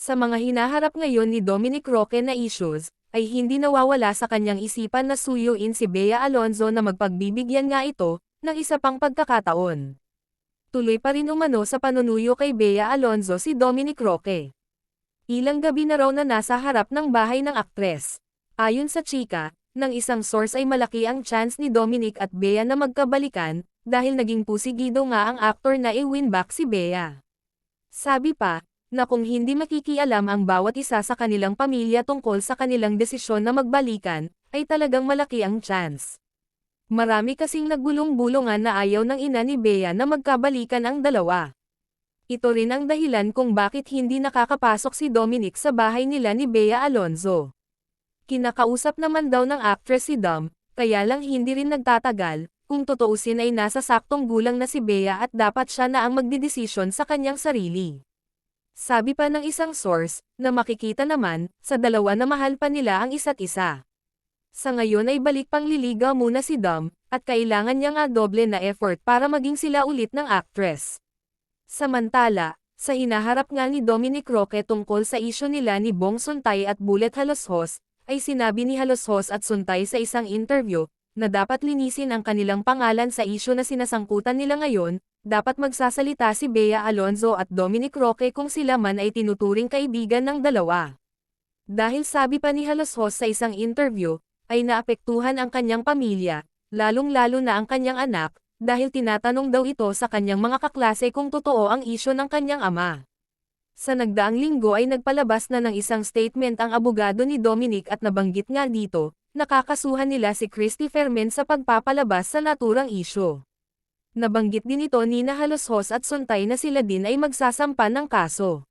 Sa mga hinaharap ngayon ni Dominic Roque na issues, ay hindi nawawala sa kanyang isipan na suyuin si Bea Alonzo na magpagbibigyan nga ito, ng isa pang pagkakataon. Tuloy pa rin umano sa panunuyo kay Bea Alonzo si Dominic Roque. Ilang gabi na raw na nasa harap ng bahay ng aktres. Ayon sa chika, ng isang source ay malaki ang chance ni Dominic at Bea na magkabalikan, dahil naging pusigido nga ang aktor na i-win back si Bea. Sabi pa, na kung hindi makikialam ang bawat isa sa kanilang pamilya tungkol sa kanilang desisyon na magbalikan, ay talagang malaki ang chance. Marami kasing nagbulong-bulungan na ayaw ng ina ni Bea na magkabalikan ang dalawa. Ito rin ang dahilan kung bakit hindi nakakapasok si Dominic sa bahay nila ni Bea Alonzo. Kinakausap naman daw ng actress si Dom, kaya lang hindi rin nagtatagal, kung totoosin ay nasa saktong gulang na si Bea at dapat siya na ang magdedesisyon sa kanyang sarili. Sabi pa ng isang source, na makikita naman, sa dalawa na mahal pa nila ang isa't isa. Sa ngayon ay balik pangliligaw muna si Dom, at kailangan niya nga doble na effort para maging sila ulit ng actress. Samantala, sa hinaharap nga ni Dominic Roque tungkol sa isyu nila ni Bong Suntay at Bullet Haloshos, ay sinabi ni Haloshos at Suntay sa isang interview, na dapat linisin ang kanilang pangalan sa isyu na sinasangkutan nila ngayon, dapat magsasalita si Bea Alonzo at Dominic Roque kung sila man ay tinuturing kaibigan ng dalawa. Dahil sabi pa ni Haloshos sa isang interview, ay naapektuhan ang kanyang pamilya, lalong-lalo na ang kanyang anak, dahil tinatanong daw ito sa kanyang mga kaklase kung totoo ang isyu ng kanyang ama. Sa nagdaang linggo ay nagpalabas na ng isang statement ang abogado ni Dominic at nabanggit nga dito, nakakasuhan nila si Christy Fermin sa pagpapalabas sa naturang isyu. Nabanggit din ito ni Haloshos at Suntay na sila din ay magsasampa ng kaso.